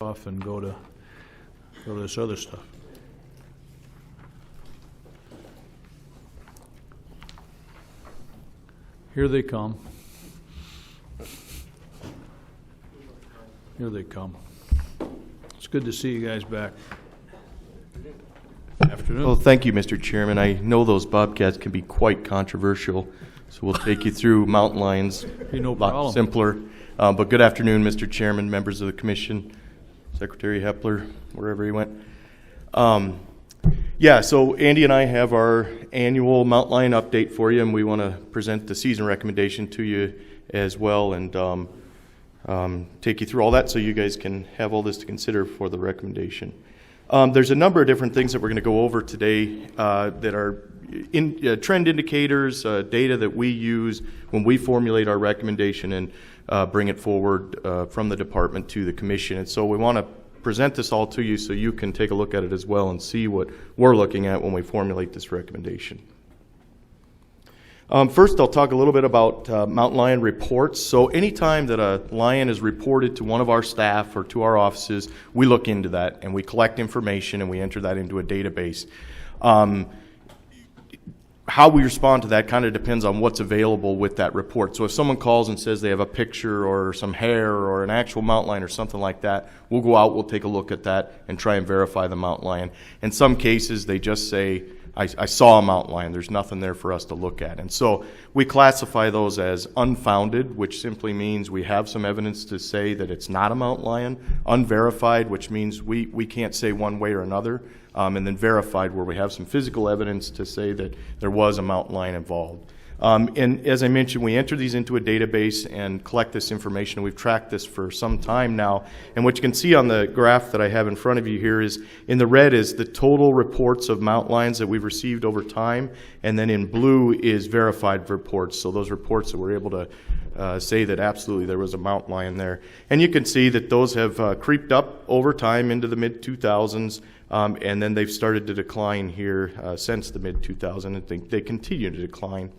off and go to this other stuff. Here they come. Here they come. It's good to see you guys back. Afternoon. Well, thank you, Mr. Chairman. I know those bobcats can be quite controversial, so we'll take you through mountain lions. No a lot problem. simpler. But good afternoon, Mr. Chairman, members of the commission, Secretary Hepler, wherever he went. Yeah, so Andy and I have our annual mountain lion update for you, and we want to present the season recommendation to you as well, and take you through all that so you guys can have all this to consider for the recommendation. There's a number of different things that we're going to go over today that are trend indicators, data that we use when we formulate our recommendation and bring it forward from the department to the commission. And so we want to present this all to you so you can take a look at it as well and see what we're looking at when we formulate this recommendation. First, I'll talk a little bit about mountain lion reports. So anytime that a lion is reported to one of our staff or to our offices, we look into that and we collect information and we enter that into a database. How we respond to that kind of depends on what's available with that report. So if someone calls and says they have a picture or some hair or an actual mountain lion or something like that, we'll go out, we'll take a look at that and try and verify the mountain lion. In some cases, they just say, I saw a mountain lion. There's nothing there for us to look at. And so we classify those as unfounded, which simply means we have some evidence to say that it's not a mountain lion. Unverified, which means we can't say one way or another. And then verified, where we have some physical evidence to say that there was a mountain lion involved. And as I mentioned, we enter these into a database and collect this information. We've tracked this for some time now. And what you can see on the graph that I have in front of you here is, in the red is the total reports of mountain lions that we've received over time. And then in blue is verified reports. So those reports that we're able to say that absolutely there was a mountain lion there. And you can see that those have creeped up over time into the mid-2000s. And then they've started to decline here since the mid-2000s, and they continue to decline.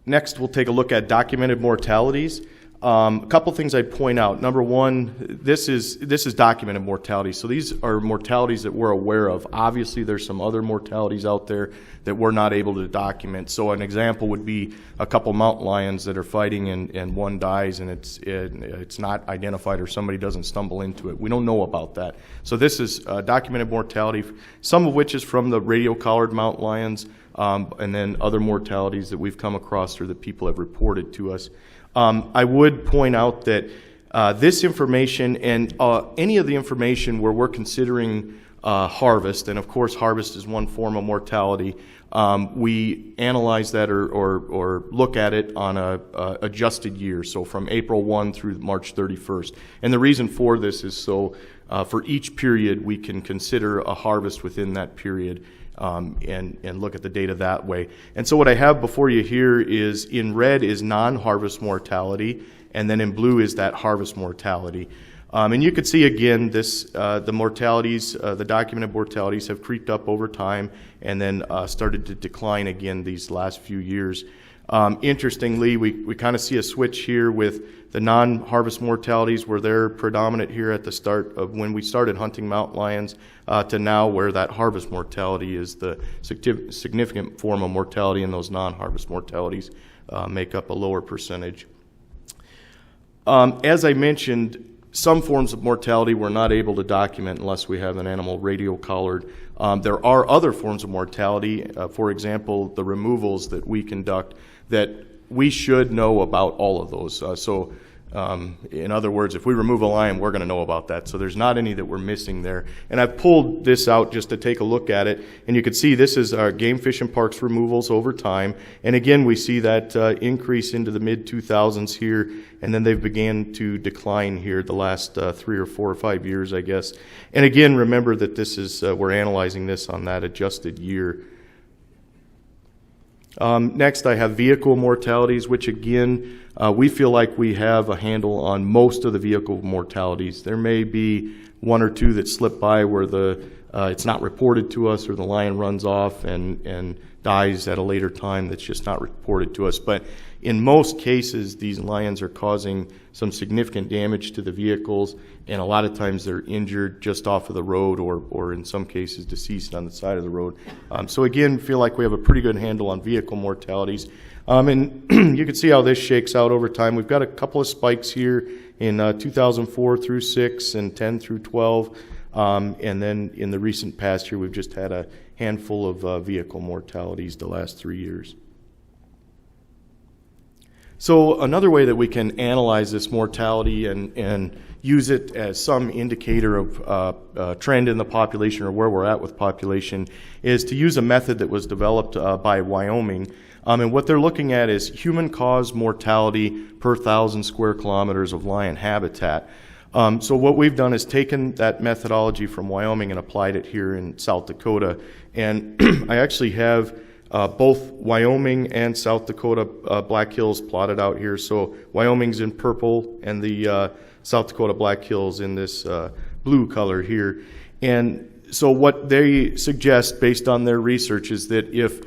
Next, we'll take a look at documented mortalities. A couple things I'd point out. Number one, this is documented mortality. So these are mortalities that we're aware of. Obviously, there's some other mortalities out there that we're not able to document. So an example would be a couple mountain lions that are fighting and one dies and it's not identified or somebody doesn't stumble into it. We don't know about that. So this is documented mortality, some of which is from the radio-collared mountain lions, and then other mortalities that we've come across or that people have reported to us. I would point out that this information and any of the information where we're considering harvest, and of course harvest is one form of mortality, we analyze that or look at it on a adjusted year, so from April 1 through March 31st. And the reason for this is so for each period we can consider a harvest within that period. And look at the data that way. And so what I have before you here is, in red is non-harvest mortality, and then in blue is that harvest mortality. And you could see again this the mortalities, the documented mortalities have creeped up over time and then started to decline again these last few years. Interestingly, we kind of see a switch here with the non-harvest mortalities where they're predominant here at the start of when we started hunting mountain lions to now where that harvest mortality is the significant form of mortality, and those non-harvest mortalities make up a lower percentage. As I mentioned, some forms of mortality we're not able to document unless we have an animal radio-collared. There are other forms of mortality, for example, the removals that we conduct, that we should know about all of those. In other words, if we remove a lion, we're going to know about that. So there's not any that we're missing there. And I've pulled this out just to take a look at it. And you can see this is our game, fish, and parks removals over time. And again, we see that increase into the mid-2000s here. And then they've began to decline here the last 3 or 4 or 5 years, I guess. And again, remember that this is we're analyzing this on that adjusted year. Next, I have vehicle mortalities, which again, we feel like we have a handle on most of the vehicle mortalities. There may be 1 or 2 that slip by where it's not reported to us, or the lion runs off and dies at a later time that's just not reported to us. But In most cases, these lions are causing some significant damage to the vehicles, and a lot of times they're injured just off of the road or in some cases deceased on the side of the road. So again, feel like we have a pretty good handle on vehicle mortalities. And you can see how this shakes out over time. We've got a couple of spikes here in 2004 through 6 and 10 through 12. And then in the recent past year, we've just had a handful of vehicle mortalities the last 3 years. So another way that we can analyze this mortality and use it as some indicator of trend in the population or where we're at with population is to use a method that was developed by Wyoming. And what they're looking at is human-caused mortality per 1,000 square kilometers of lion habitat. So what we've done is taken that methodology from Wyoming and applied it here in South Dakota. And I actually have both Wyoming and South Dakota Black Hills plotted out here. So Wyoming's in purple and the South Dakota Black Hills in this blue color here. And so what they suggest based on their research is that if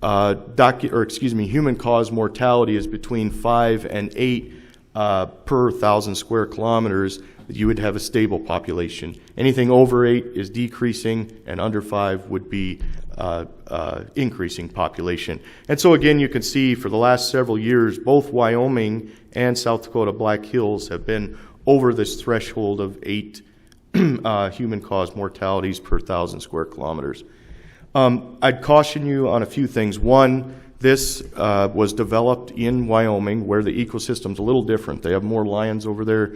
human-caused mortality is between 5 and 8 per 1,000 square kilometers, you would have a stable population. Anything over 8 is decreasing, and under 5 would be increasing population. And so again, you can see for the last several years, both Wyoming and South Dakota Black Hills have been over this threshold of 8 human-caused mortalities per 1,000 square kilometers. I'd caution you on a few things. One, this was developed in Wyoming where the ecosystem's a little different. They have more lions over there.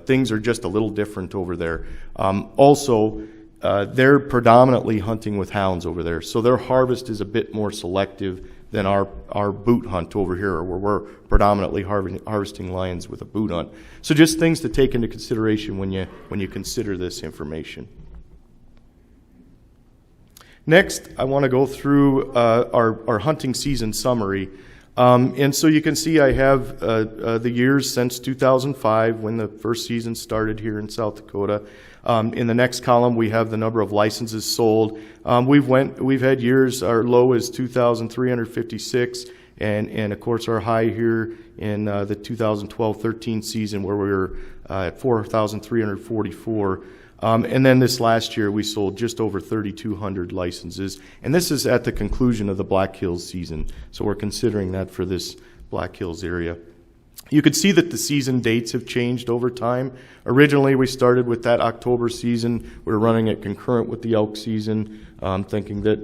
Things are just a little different over there. Also, they're predominantly hunting with hounds over there, so their harvest is a bit more selective than our boot hunt over here, where we're predominantly harvesting lions with a boot hunt. So just things to take into consideration when you consider this information. Next, I want to go through our hunting season summary. And so you can see I have the years since 2005 when the first season started here in South Dakota. In the next column, we have the number of licenses sold. We've had years, our low is 2,356, and of course our high here in the 2012-13 season where we were at 4,344. And then this last year, we sold just over 3,200 licenses. And this is at the conclusion of the Black Hills season. So we're considering that for this Black Hills area. You can see that the season dates have changed over time. Originally, we started with that October season. We were running it concurrent with the elk season, thinking that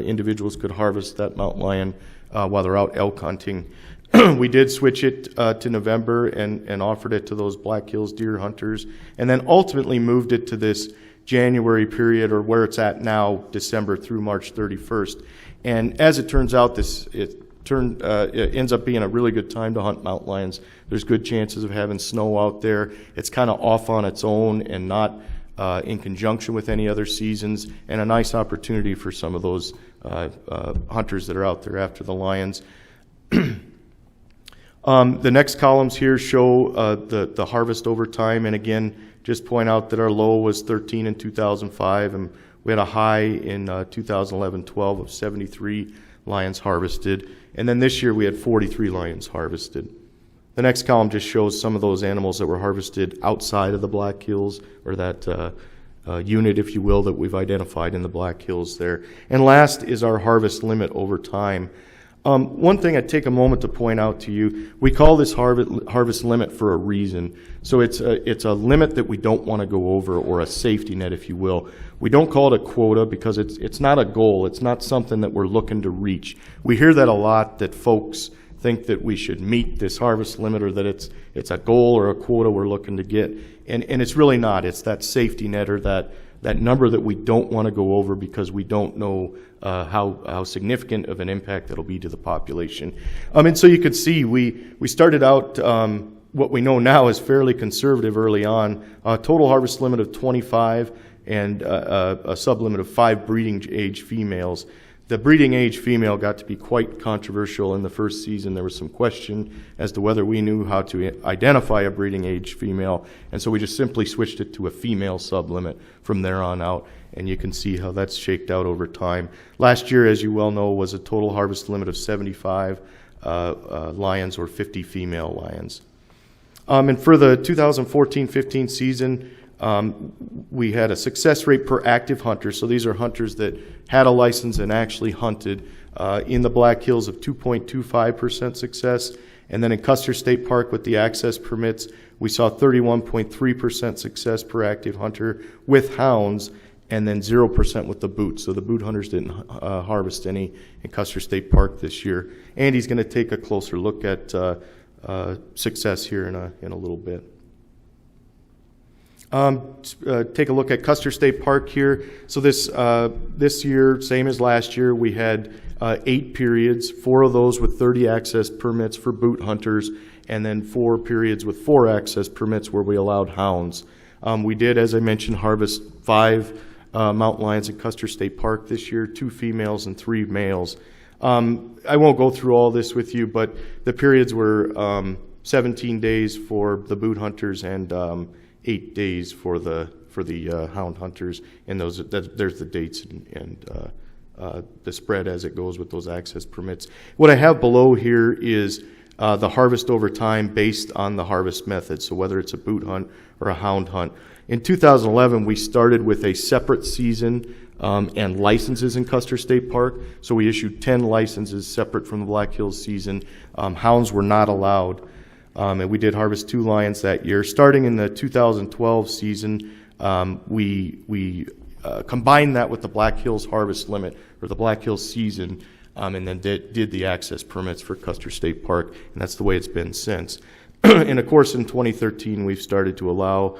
individuals could harvest that mountain lion while they're out elk hunting. We did switch it to November and offered it to those Black Hills deer hunters, and then ultimately moved it to this January period, or where it's at now, December through March 31st. And as it turns out, it ends up being a really good time to hunt mountain lions. There's good chances of having snow out there. It's kind of off on its own and not in conjunction with any other seasons, and a nice opportunity for some of those hunters that are out there after the lions. The next columns here show the harvest over time, and again, just point out that our low was 13 in 2005, and we had a high in 2011-12 of 73 lions harvested, and then this year we had 43 lions harvested. The next column just shows some of those animals that were harvested outside of the Black Hills, or that unit, if you will, that we've identified in the Black Hills there. And last is our harvest limit over time. One thing I'd take a moment to point out to you, we call this harvest limit for a reason. So it's a limit that we don't want to go over, or a safety net, if you will. We don't call it a quota because it's not a goal. It's not something that we're looking to reach. We hear that a lot, that folks think that we should meet this harvest limit, or that it's a goal or a quota we're looking to get. And it's really not. It's that safety net, or that number that we don't want to go over because we don't know how significant of an impact it'll be to the population. And so you could see we started out what we know now is fairly conservative early on. Total harvest limit of 25 and a sublimit of 5 breeding age females. The breeding age female got to be quite controversial in the first season. There was some question as to whether we knew how to identify a breeding age female, and so we just simply switched it to a female sublimit from there on out, and you can see how that's shaked out over time. Last year, as you well know, was a total harvest limit of 75. lions or 50 female lions. And for the 2014-15 season, we had a success rate per active hunter. So these are hunters that had a license and actually hunted in the Black Hills of 2.25% success. And then in Custer State Park with the access permits, we saw 31.3% success per active hunter with hounds, and then 0% with the boot. So the boot hunters didn't harvest any in Custer State Park this year. Andy's going to take a closer look at success here in a little bit. Take a look at Custer State Park here. So this year, same as last year, we had 8 periods, 4 of those with 30 access permits for boot hunters, and then 4 periods with 4 access permits where we allowed hounds. We did, as I mentioned, harvest 5 mountain lions at Custer State Park this year, 2 females and 3 males. I won't go through all this with you, but the periods were 17 days for the boot hunters and 8 days for the hound hunters, and there's the dates and the spread as it goes with those access permits. What I have below here is the harvest over time based on the harvest method, so whether it's a boot hunt or a hound hunt. In 2011, we started with a separate season and licenses in Custer State Park, so we issued 10 licenses separate from the Black Hills season. Hounds were not allowed. And we did harvest 2 lions that year. Starting in the 2012 season, we combined that with the Black Hills harvest limit, or the Black Hills season, and then did the access permits for Custer State Park, and that's the way it's been since. And of course, in 2013, we've started to allow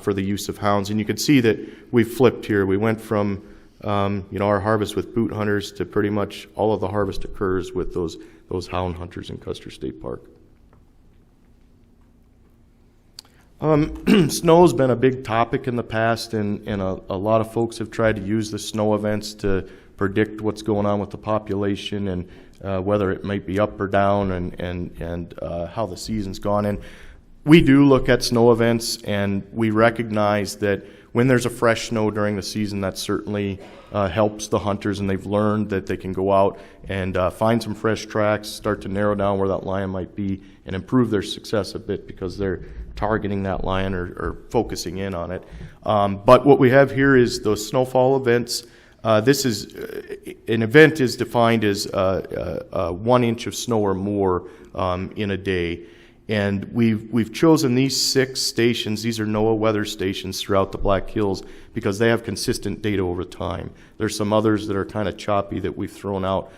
for the use of hounds, and you can see that we've flipped here. We went from our harvest with boot hunters to pretty much all of the harvest occurs with those hound hunters in Custer State Park. Snow's been a big topic in the past, and a lot of folks have tried to use the snow events to predict what's going on with the population and whether it might be up or down and how the season's gone. And we do look at snow events, and we recognize that when there's a fresh snow during the season, that certainly helps the hunters, and they've learned that they can go out and find some fresh tracks, start to narrow down where that lion might be, and improve their success a bit because they're targeting that lion or focusing in on it. But what we have here is those snowfall events. This is an event is defined as 1 inch of snow or more in a day. And we've chosen these 6 stations. These are NOAA weather stations throughout the Black Hills because they have consistent data over time. There's some others that are kind of choppy that we've thrown out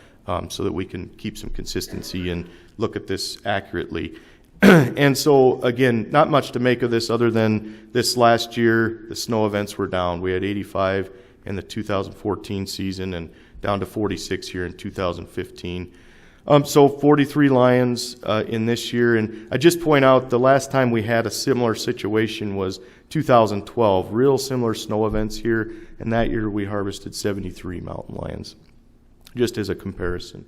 so that we can keep some consistency and look at this accurately. And so, again, not much to make of this other than this last year, the snow events were down. We had 85 in the 2014 season and down to 46 here in 2015. So 43 lions in this year. And I just point out the last time we had a similar situation was 2012. Real similar snow events here. And that year we harvested 73 mountain lions, just as a comparison.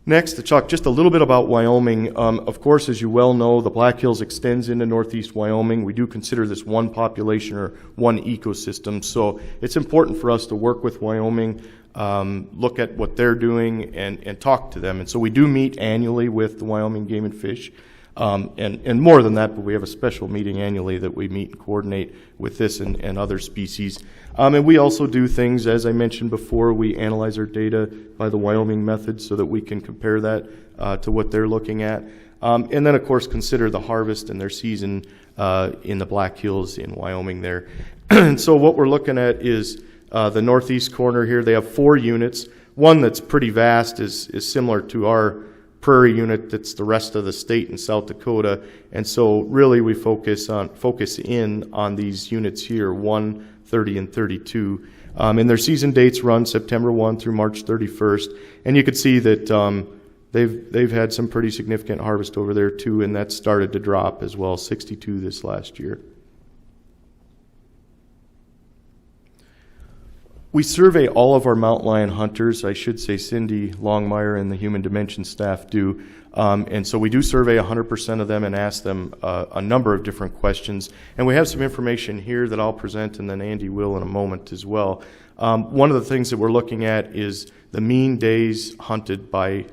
Next, to talk just a little bit about Wyoming. Of course, as you well know, the Black Hills extends into northeast Wyoming. We do consider this one population or one ecosystem, so it's important for us to work with Wyoming, look at what they're doing, and talk to them. And so we do meet annually with the Wyoming Game and Fish. And more than that, but we have a special meeting annually that we meet and coordinate with this and other species. And we also do things, as I mentioned before, we analyze our data by the Wyoming method so that we can compare that to what they're looking at. And then, of course, consider the harvest and their season in the Black Hills in Wyoming there. And so what we're looking at is the northeast corner here. They have 4 units. One that's pretty vast is similar to our prairie unit that's the rest of the state in South Dakota, and so really we focus in on these units here, 1, 30, and 32. And their season dates run September 1 through March 31st, and you can see that they've had some pretty significant harvest over there too, and that started to drop as well, 62 this last year. We survey all of our mountain lion hunters. I should say Cindy Longmire and the Human Dimension staff do. And so we do survey 100% of them and ask them a number of different questions. And we have some information here that I'll present, and then Andy will in a moment as well. One of the things that we're looking at is the mean days hunted by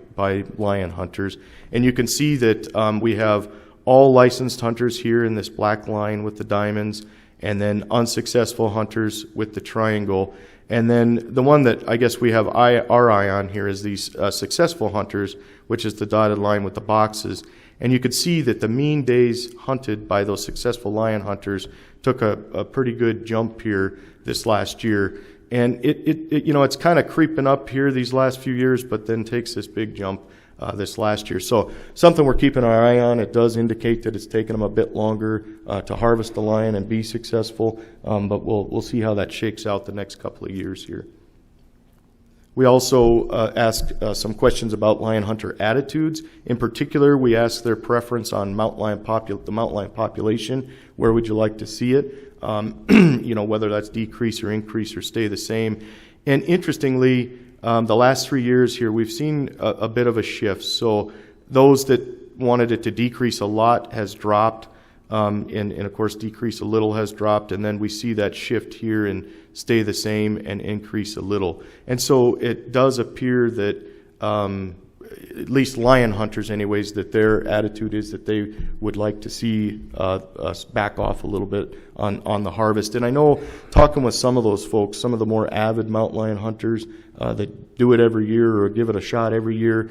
lion hunters. And you can see that we have all licensed hunters here in this black line with the diamonds, and then unsuccessful hunters with the triangle. And then the one that I guess we have our eye on here is these successful hunters, which is the dotted line with the boxes. And you could see that the mean days hunted by those successful lion hunters took a pretty good jump here this last year. And it's kind of creeping up here these last few years, but then takes this big jump this last year. So something we're keeping our eye on. It does indicate that it's taken them a bit longer to harvest the lion and be successful, but we'll see how that shakes out the next couple of years here. We also asked some questions about lion hunter attitudes. In particular, we asked their preference on the mountain lion population. Where would you like to see it? Whether that's decrease or increase or stay the same. And interestingly, the last 3 years here, we've seen a bit of a shift. So those that wanted it to decrease a lot has dropped, and of course decrease a little has dropped, and then we see that shift here and stay the same and increase a little. And so it does appear that at least lion hunters anyways, that their attitude is that they would like to see us back off a little bit on the harvest. And I know, talking with some of those folks, some of the more avid mountain lion hunters that do it every year or give it a shot every year,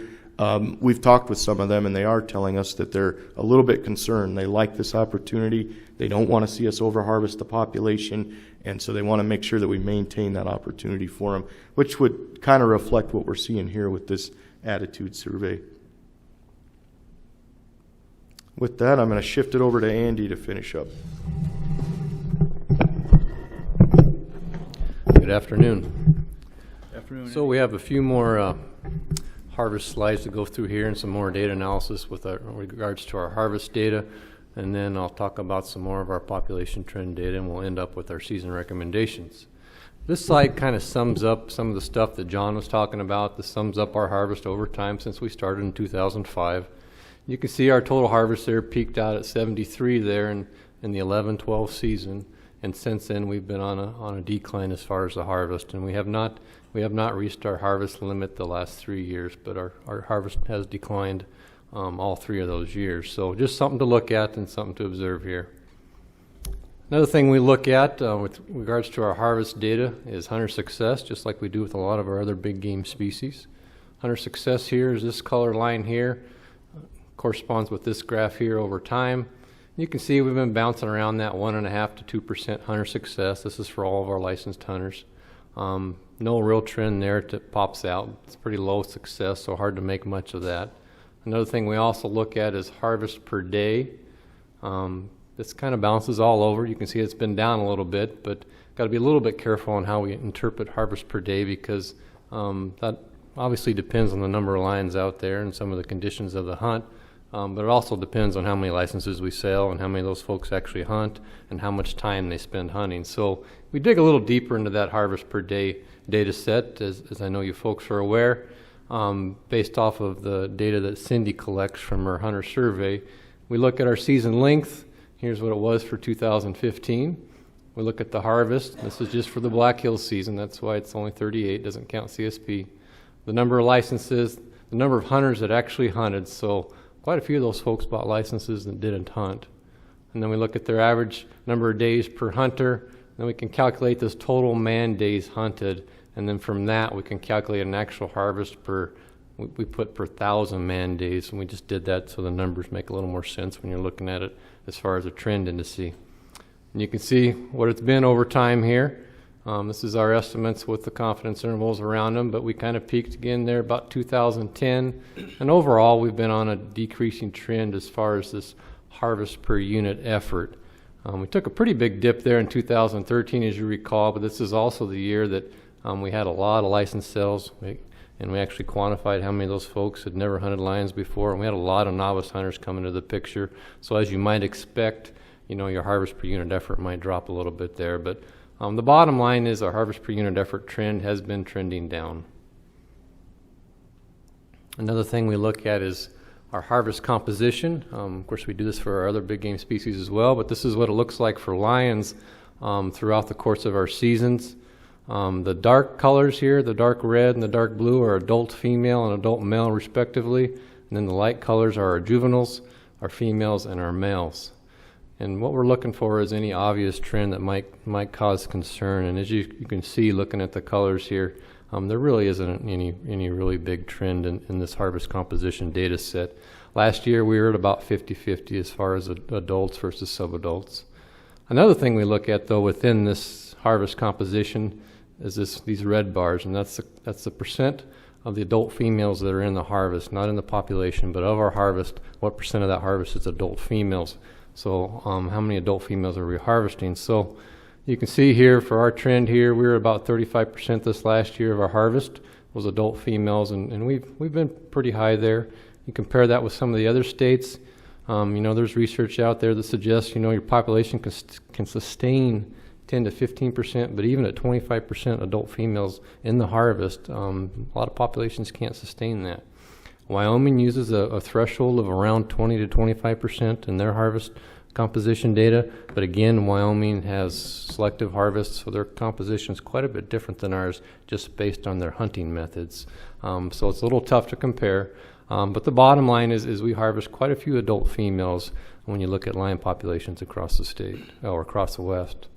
we've talked with some of them, and they are telling us that they're a little bit concerned. They like this opportunity. They don't want to see us over-harvest the population, and so they want to make sure that we maintain that opportunity for them, which would kind of reflect what we're seeing here with this attitude survey. With that, I'm going to shift it over to Andy to finish up. Good afternoon. Afternoon. So we have a few more harvest slides to go through here and some more data analysis with regards to our harvest data, and then I'll talk about some more of our population trend data, and we'll end up with our season recommendations. This slide kind of sums up some of the stuff that John was talking about. This sums up our harvest over time since we started in 2005. You can see our total harvest there peaked out at 73 there in the 11-12 season, and since then we've been on a decline as far as the harvest, and we have not reached our harvest limit the last 3 years, but our harvest has declined all 3 of those years. So just something to look at and something to observe here. Another thing we look at with regards to our harvest data is hunter success, just like we do with a lot of our other big game species. Hunter success here is this color line here, corresponds with this graph here over time. You can see we've been bouncing around that 1.5% to 2% hunter success. This is for all of our licensed hunters. No real trend there that pops out. It's pretty low success, so hard to make much of that. Another thing we also look at is harvest per day. This kind of bounces all over. You can see it's been down a little bit, but got to be a little bit careful on how we interpret harvest per day, because that obviously depends on the number of lions out there and some of the conditions of the hunt, but it also depends on how many licenses we sell and how many of those folks actually hunt and how much time they spend hunting. So we dig a little deeper into that harvest per day data set, as I know you folks are aware, based off of the data that Cindy collects from her hunter survey. We look at our season length. Here's what it was for 2015. We look at the harvest. This is just for the Black Hills season. That's why it's only 38, doesn't count CSP. The number of licenses, the number of hunters that actually hunted. So quite a few of those folks bought licenses that didn't hunt. And then we look at their average number of days per hunter. Then we can calculate this total man days hunted. And then from that, we can calculate an actual harvest per, we put per 1,000 man days. And we just did that so the numbers make a little more sense when you're looking at it as far as a trend indice. And you can see what it's been over time here. This is our estimates with the confidence intervals around them, but we kind of peaked again there about 2010. And overall, we've been on a decreasing trend as far as this harvest per unit effort. We took a pretty big dip there in 2013, as you recall, but this is also the year that we had a lot of license sales, and we actually quantified how many of those folks had never hunted lions before, and we had a lot of novice hunters come into the picture. So as you might expect, your harvest per unit effort might drop a little bit there, but the bottom line is our harvest per unit effort trend has been trending down. Another thing we look at is our harvest composition. Of course, we do this for our other big game species as well, but this is what it looks like for lions throughout the course of our seasons. The dark colors here, the dark red and the dark blue, are adult female and adult male respectively. And then the light colors are our juveniles, our females, and our males. And what we're looking for is any obvious trend that might cause concern. And as you can see, looking at the colors here, there really isn't any really big trend in this harvest composition data set. Last year we were at about 50-50 as far as adults versus subadults. Another thing we look at though within this harvest composition is these red bars, and that's the percent of the adult females that are in the harvest, not in the population, but of our harvest, what percent of that harvest is adult females. So how many adult females are we harvesting? So you can see here for our trend here, we were about 35% this last year of our harvest was adult females, and we've been pretty high there. You compare that with some of the other states. There's research out there that suggests, your population can sustain 10 to 15%, but even at 25% adult females in the harvest, a lot of populations can't sustain that. Wyoming uses a threshold of around 20 to 25% in their harvest composition data, but again, Wyoming has selective harvests, so their composition is quite a bit different than ours, just based on their hunting methods. So it's a little tough to compare. But the bottom line is we harvest quite a few adult females when you look at lion populations across the state, or across the West.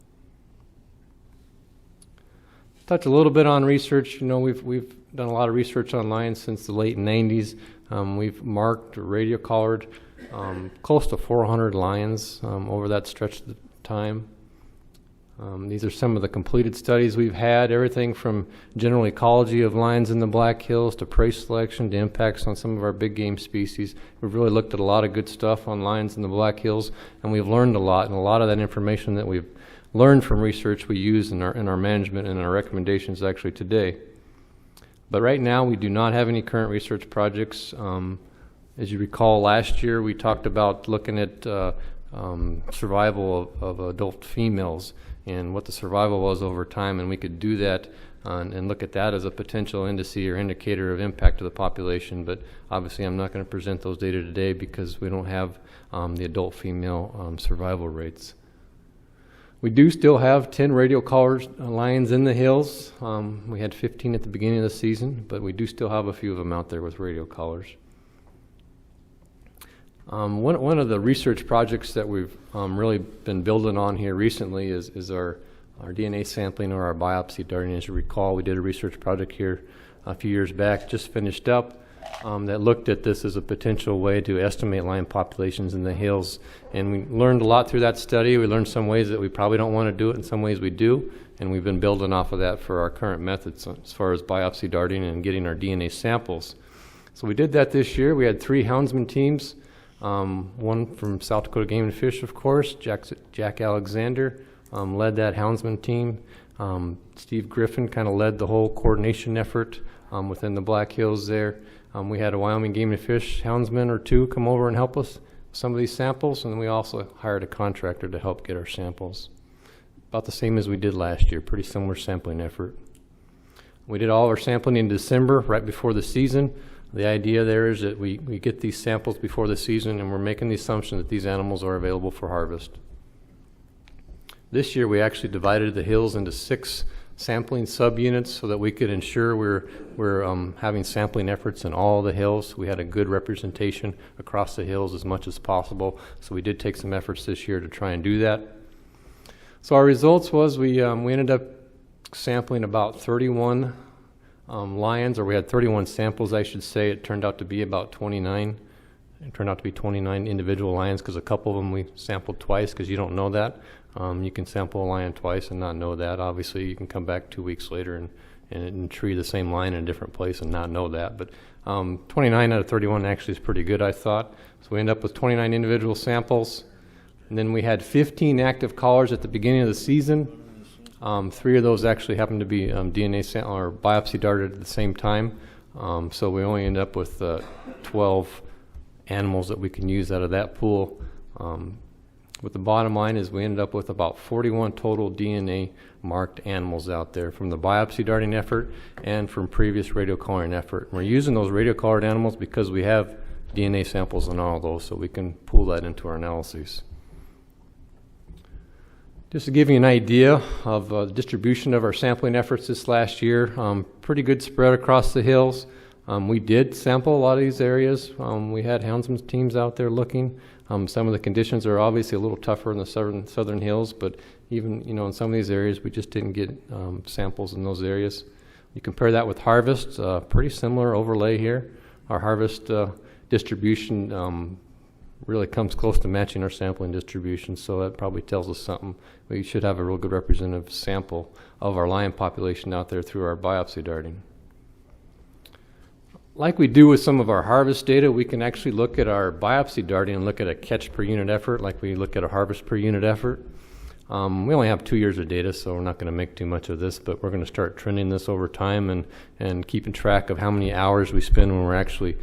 Touch a little bit on research. We've done a lot of research on lions since the late 90s. We've marked or radio collared close to 400 lions over that stretch of time. These are some of the completed studies we've had, everything from general ecology of lions in the Black Hills to prey selection to impacts on some of our big game species. We've really looked at a lot of good stuff on lions in the Black Hills, and we've learned a lot, and a lot of that information that we've learned from research we use in our management and our recommendations actually today. But right now we do not have any current research projects. As you recall, last year we talked about looking at survival of adult females and what the survival was over time, and we could do that and look at that as a potential indice or indicator of impact to the population. But obviously I'm not going to present those data today because we don't have the adult female survival rates. We do still have 10 radio collared lions in the hills. We had 15 at the beginning of the season, but we do still have a few of them out there with radio collars. One of the research projects that we've really been building on here recently is our DNA sampling or our biopsy darting. As you recall, we did a research project here a few years back, just finished up, that looked at this as a potential way to estimate lion populations in the hills. And we learned a lot through that study. We learned some ways that we probably don't want to do it, and some ways we do. And we've been building off of that for our current methods as far as biopsy darting and getting our DNA samples. So we did that this year. We had 3 houndsman teams. One from South Dakota Game and Fish, of course. Jack Alexander led that houndsman team. Steve Griffin kind of led the whole coordination effort within the Black Hills there. We had a Wyoming Game and Fish houndsman or 2 come over and help us with some of these samples, and then we also hired a contractor to help get our samples. About the same as we did last year, pretty similar sampling effort. We did all of our sampling in December, right before the season. The idea there is that we get these samples before the season, and we're making the assumption that these animals are available for harvest. This year we actually divided the hills into 6 sampling subunits so that we could ensure we're having sampling efforts in all the hills. We had a good representation across the hills as much as possible, so we did take some efforts this year to try and do that. So our results was we ended up sampling about 31 lions, or we had 31 samples, I should say. It turned out to be about 29. It turned out to be 29 individual lions because a couple of them we sampled twice because you don't know that. You can sample a lion twice and not know that. Obviously, you can come back 2 weeks later and tree the same lion in a different place and not know that. But 29 out of 31 actually is pretty good, I thought. So we end up with 29 individual samples. And then we had 15 active collars at the beginning of the season. 3 of those actually happened to be DNA or biopsy darted at the same time. So we only end up with 12 animals that we can use out of that pool. But the bottom line is we ended up with about 41 total DNA marked animals out there from the biopsy darting effort and from previous radio collaring effort. And we're using those radio collared animals because we have DNA samples on all of those, so we can pull that into our analyses. Just to give you an idea of the distribution of our sampling efforts this last year, pretty good spread across the hills. We did sample a lot of these areas. We had houndsman's teams out there looking. Some of the conditions are obviously a little tougher in the southern hills, but even in some of these areas we just didn't get samples in those areas. You compare that with harvest, pretty similar overlay here. Our harvest distribution really comes close to matching our sampling distribution, so that probably tells us something. We should have a real good representative sample of our lion population out there through our biopsy darting. Like we do with some of our harvest data, we can actually look at our biopsy darting and look at a catch per unit effort like we look at a harvest per unit effort. We only have 2 years of data, so we're not going to make too much of this, but we're going to start trending this over time and keeping track of how many hours we spend when we're actually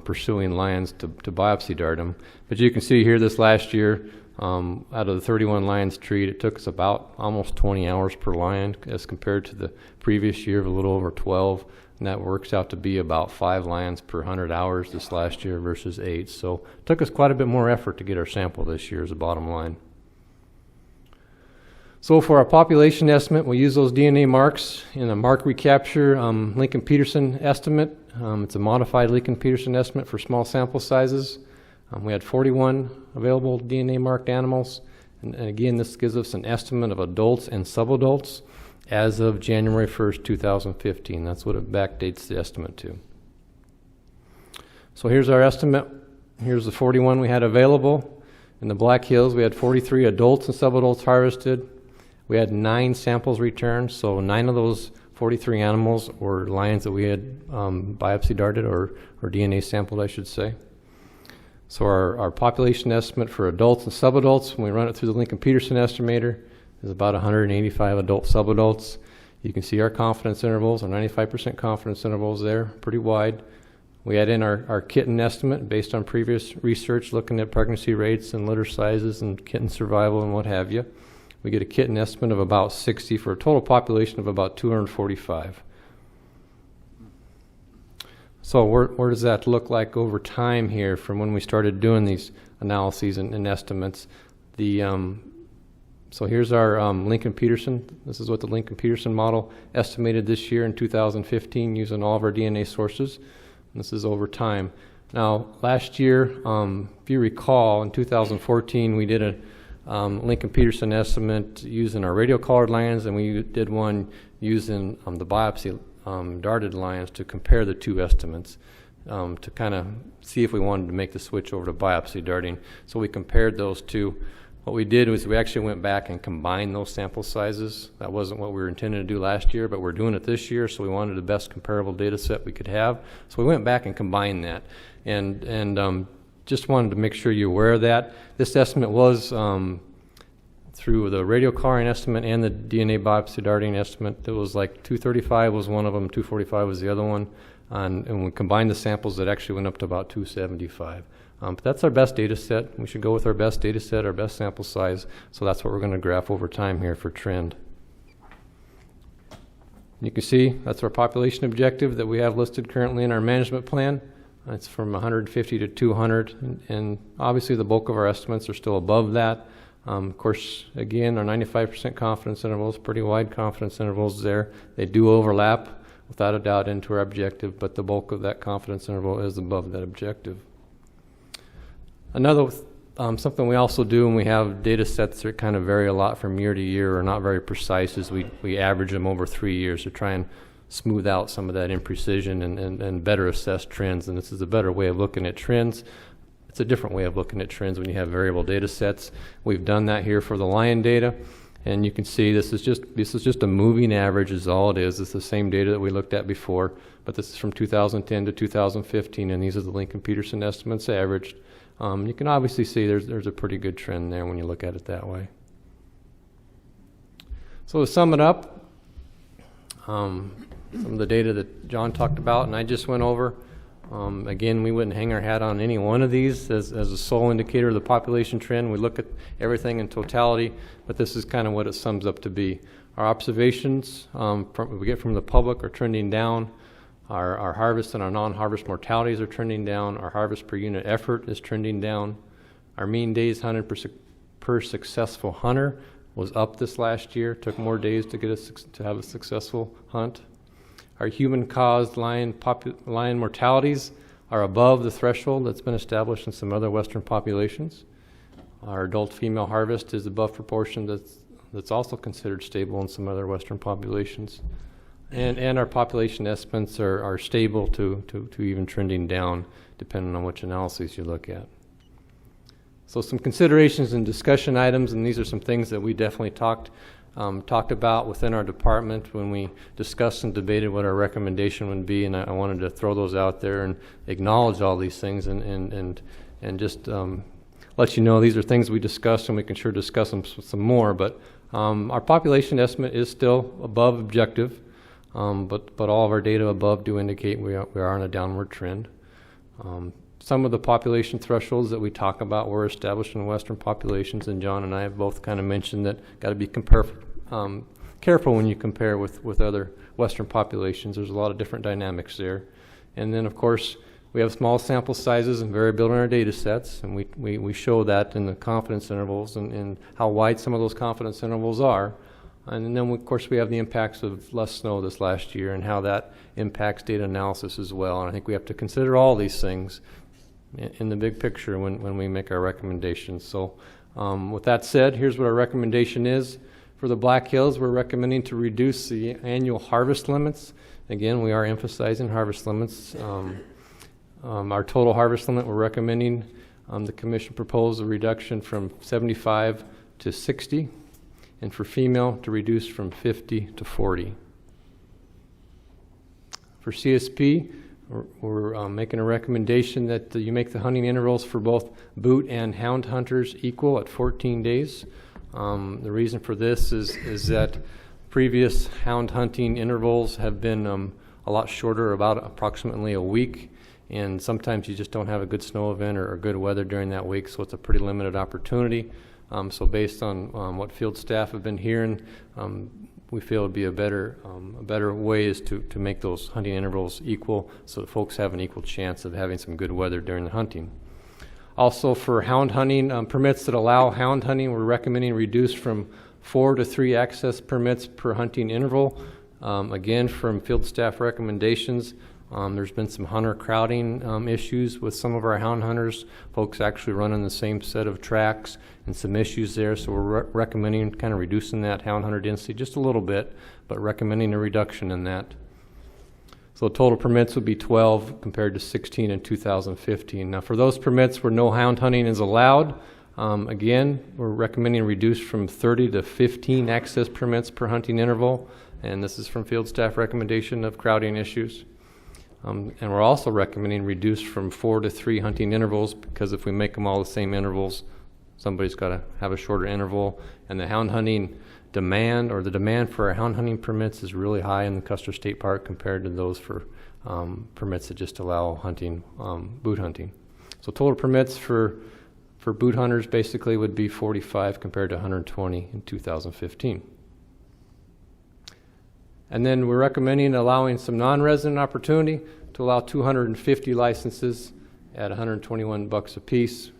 pursuing lions to biopsy dart them. But you can see here this last year, out of the 31 lions treated, it took us about almost 20 hours per lion as compared to the previous year of a little over 12. And that works out to be about 5 lions per 100 hours this last year versus 8. So it took us quite a bit more effort to get our sample this year as a bottom line. So for our population estimate, we use those DNA marks in a mark recapture Lincoln-Peterson estimate. It's a modified Lincoln-Peterson estimate for small sample sizes. We had 41 available DNA marked animals. And again, this gives us an estimate of adults and subadults as of January 1st, 2015. That's what it backdates the estimate to. So here's our estimate. Here's the 41 we had available. In the Black Hills, we had 43 adults and subadults harvested. We had 9 samples returned, so 9 of those 43 animals were lions that we had biopsy darted or DNA sampled, I should say. So our population estimate for adults and subadults, when we run it through the Lincoln-Peterson estimator, is about 185 adult subadults. You can see our confidence intervals, our 95% confidence intervals there, pretty wide. We add in our kitten estimate based on previous research looking at pregnancy rates and litter sizes and kitten survival and what have you. We get a kitten estimate of about 60 for a total population of about 245. So where does that look like over time here from when we started doing these analyses and estimates? So here's our Lincoln-Peterson. This is what the Lincoln-Peterson model estimated this year in 2015 using all of our DNA sources. And this is over time. Now, last year, if you recall, in 2014, we did a Lincoln-Peterson estimate using our radio-collared lions, and we did one using the biopsy darted lions to compare the two estimates to kind of see if we wanted to make the switch over to biopsy darting. So we compared those two. What we did was we actually went back and combined those sample sizes. That wasn't what we were intending to do last year, but we're doing it this year, so we wanted the best comparable data set we could have. So we went back and combined that. And just wanted to make sure you're aware of that. This estimate was through the radio collaring estimate and the DNA biopsy darting estimate. It was like 235 was one of them, 245 was the other one. And we combined the samples, that actually went up to about 275. But that's our best data set. We should go with our best data set, our best sample size. So that's what we're going to graph over time here for trend. You can see that's our population objective that we have listed currently in our management plan. It's from 150 to 200. And obviously the bulk of our estimates are still above that. Of course, again, our 95% confidence intervals, pretty wide confidence intervals there. They do overlap without a doubt into our objective, but the bulk of that confidence interval is above that objective. Another something we also do when we have data sets that kind of vary a lot from year to year or not very precise is we average them over 3 years to try and smooth out some of that imprecision and better assess trends. And this is a better way of looking at trends. It's a different way of looking at trends when you have variable data sets. We've done that here for the lion data. And you can see this is just a moving average is all it is. It's the same data that we looked at before, but this is from 2010 to 2015, and these are the Lincoln-Peterson estimates averaged. You can obviously see there's a pretty good trend there when you look at it that way. So to sum it up, some of the data that John talked about and I just went over, again, we wouldn't hang our hat on any one of these as a sole indicator of the population trend. We look at everything in totality, but this is kind of what it sums up to be. Our observations we get from the public are trending down. Our harvest and our non-harvest mortalities are trending down. Our harvest per unit effort is trending down. Our mean days hunted per successful hunter, was up this last year. Took more days to get to have a successful hunt. Our human-caused lion mortalities are above the threshold that's been established in some other western populations. Our adult female harvest is above proportion that's also considered stable in some other western populations. And our population estimates are stable to even trending down, depending on which analyses you look at. So some considerations and discussion items, and these are some things that we definitely talked about within our department when we discussed and debated what our recommendation would be, and I wanted to throw those out there and acknowledge all these things and just let you know these are things we discussed, and we can sure discuss them some more. But our population estimate is still above objective, but all of our data above do indicate we are on a downward trend. Some of the population thresholds that we talk about were established in Western populations, and John and I have both kind of mentioned that got to be careful when you compare with other Western populations. There's a lot of different dynamics there. And then, of course, we have small sample sizes and variability in our data sets, and we show that in the confidence intervals and how wide some of those confidence intervals are. And then, of course, we have the impacts of less snow this last year and how that impacts data analysis as well. And I think we have to consider all these things in the big picture when we make our recommendations. So with that said, here's what our recommendation is. For the Black Hills, we're recommending to reduce the annual harvest limits. Again, we are emphasizing harvest limits. Our total harvest limit, we're recommending the commission propose a reduction from 75 to 60, and for female to reduce from 50 to 40. For CSP, we're making a recommendation that you make the hunting intervals for both boot and hound hunters equal at 14 days. The reason for this is that previous hound hunting intervals have been a lot shorter, about approximately a week, and sometimes you just don't have a good snow event or good weather during that week, so it's a pretty limited opportunity. So based on what field staff have been hearing, we feel it'd be a better way is to make those hunting intervals equal so that folks have an equal chance of having some good weather during the hunting. Also, for hound hunting permits that allow hound hunting, we're recommending reduce from 4 to 3 access permits per hunting interval. Again, from field staff recommendations, there's been some hunter crowding issues with some of our hound hunters. Folks actually running the same set of tracks and some issues there, so we're recommending kind of reducing that hound hunter density just a little bit, but recommending a reduction in that. So total permits would be 12 compared to 16 in 2015. Now for those permits where no hound hunting is allowed, again, we're recommending reduce from 30 to 15 access permits per hunting interval, and this is from field staff recommendation of crowding issues. And we're also recommending reduce from 4 to 3 hunting intervals, because if we make them all the same intervals, somebody's got to have a shorter interval, and the hound hunting demand, or the demand for our hound hunting permits, is really high in the Custer State Park compared to those for permits that just allow hunting, boot hunting. So total permits for boot hunters basically would be 45 compared to 120 in 2015. And then we're recommending allowing some non-resident opportunity to allow 250 licenses at $121 a piece.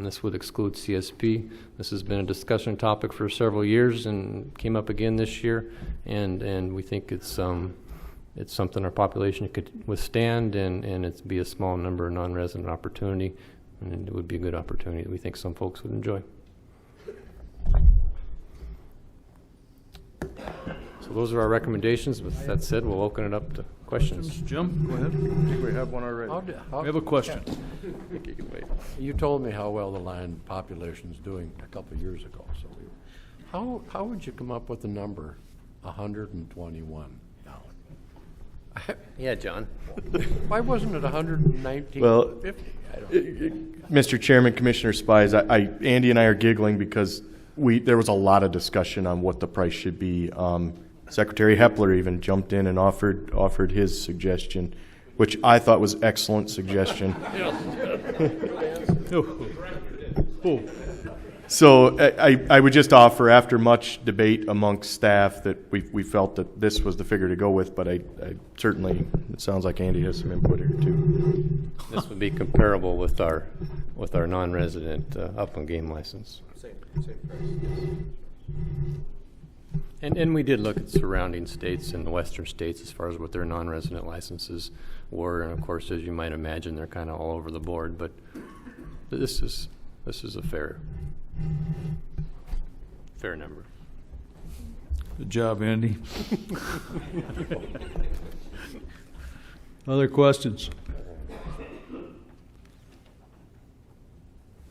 This would exclude CSP. This has been a discussion topic for several years and came up again this year, and we think it's something our population could withstand, and it'd be a small number of non-resident opportunity, and it would be a good opportunity that we think some folks would enjoy. So those are our recommendations. With that said, we'll open it up to questions. Jim, go ahead. I think we have one already. We have a question. You told me how well the lion population's doing a couple of years ago. So, how would you come up with the number 121 now? Yeah, John. Why wasn't it 119? Well, 50? Mr. Chairman, Commissioner Spies, Andy and I are giggling because there was a lot of discussion on what the price should be. Secretary Hepler even jumped in and offered his suggestion, which I thought was excellent suggestion. So I would just offer, after much debate amongst staff, that we felt that this was the figure to go with, but I certainly, it sounds like Andy has some input here too. This would be comparable with our non-resident upland game license. And we did look at surrounding states and the western states as far as what their non-resident licenses were, and of course, as you might imagine, they're kind of all over the board, but this is a fair number. Good job, Andy. Other questions?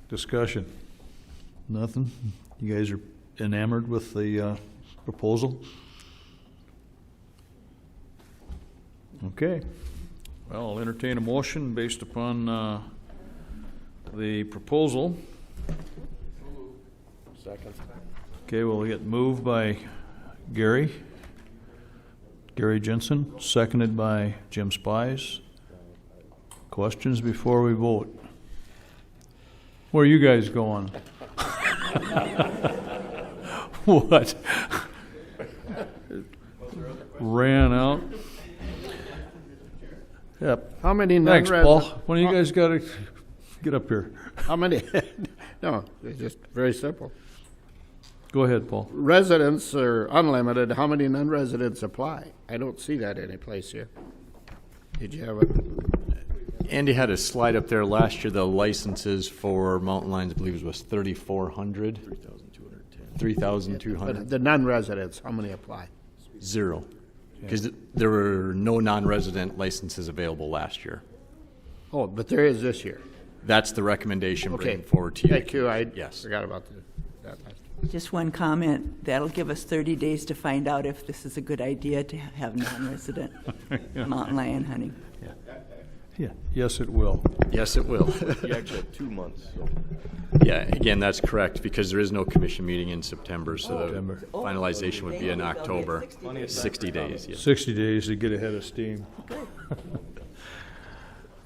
Discussion? Nothing? You guys are enamored with the proposal? Okay. Well, I'll entertain a motion based upon the proposal. Second. Okay, we'll get moved by Gary Jensen, seconded by Jim Spies. Questions before we vote? Where are you guys going? What? Ran out? Yep. How many Thanks, Paul. non-resident? When you guys got to get up here? How many? No, it's just very simple. Go ahead, Paul. Residents are unlimited. How many non-residents apply? I don't see that anyplace here. Did you have a? Andy had a slide up there last year. The licenses for mountain lions, I believe, was 3,400. 3,200. But the non-residents, how many apply? Zero. Because there were no non-resident licenses available last year. Oh, but there is this year. That's the recommendation Okay. bringing forward to you. Thank you. I Yes. forgot about that last. Just one comment. That'll give us 30 days to find out if this is a good idea to have non-resident mountain lion hunting. Yeah. Yes, it will. Yes, it will. You actually have 2 months. So. Yeah, again, that's correct, because there is no commission meeting in September, so September. the finalization would be in October. 60 days, yes. 60 days to get ahead of steam.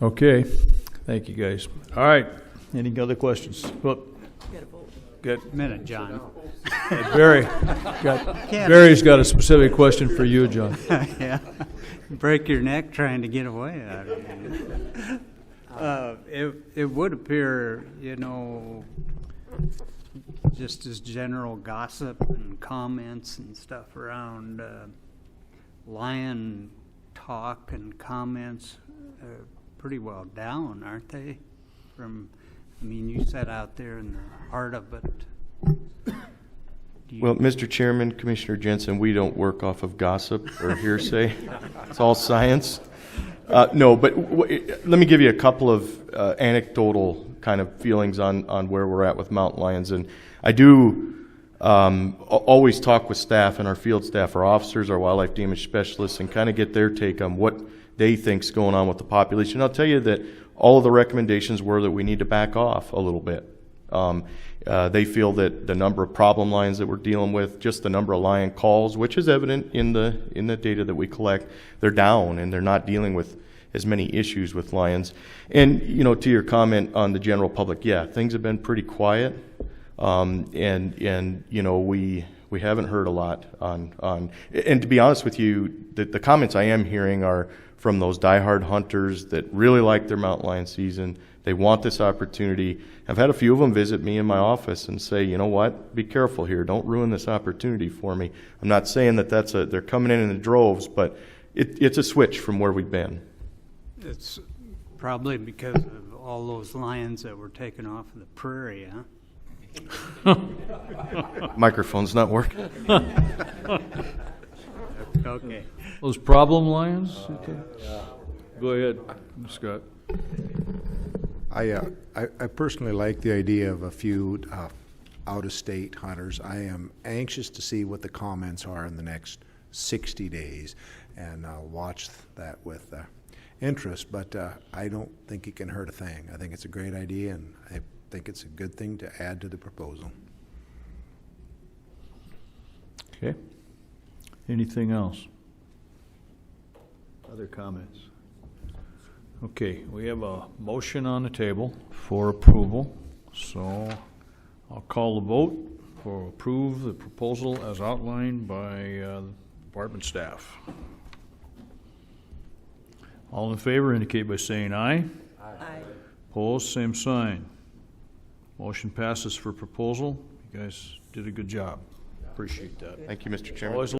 Okay. Thank you, guys. All right. Any other questions? Well, good. Minute, John. Barry's got a specific question for you, John. Yeah. Break your neck trying to get away out of here. It would appear, just as general gossip and comments and stuff around lion talk and comments are pretty well down, aren't they? You sat out there in the heart of it. Well, Mr. Chairman, Commissioner Jensen, we don't work off of gossip or hearsay. It's all science. No, but let me give you a couple of anecdotal kind of feelings on where we're at with mountain lions. And I do always talk with staff and our field staff, our officers, our wildlife damage specialists, and kind of get their take on what they think's going on with the population. I'll tell you that all of the recommendations were that we need to back off a little bit. They feel that the number of problem lions that we're dealing with, just the number of lion calls, which is evident in the data that we collect, they're down and they're not dealing with as many issues with lions. And to your comment on the general public, yeah, things have been pretty quiet, and we haven't heard a lot on. And to be honest with you, the comments I am hearing are from those diehard hunters that really like their mountain lion season. They want this opportunity. I've had a few of them visit me in my office and say, you know what, be careful here. Don't ruin this opportunity for me. I'm not saying that they're coming in the droves, but it's a switch from where we've been. It's probably because of all those lions that were taken off of the prairie, huh? Microphone's not working. Okay. Those problem lions? Go ahead, Scott. I personally like the idea of a few out-of-state hunters. I am anxious to see what the comments are in the next 60 days, and I'll watch that with interest, but I don't think it can hurt a thing. I think it's a great idea, and I think it's a good thing to add to the proposal. Okay. Anything else? Other comments? Okay, we have a motion on the table for approval, so I'll call the vote for approve the proposal as outlined by department staff. All in favor indicate by saying aye. Aye. Opposed, same sign. Motion passes for proposal. You guys did a good job. Appreciate that. Thank you, Mr. Chairman. Always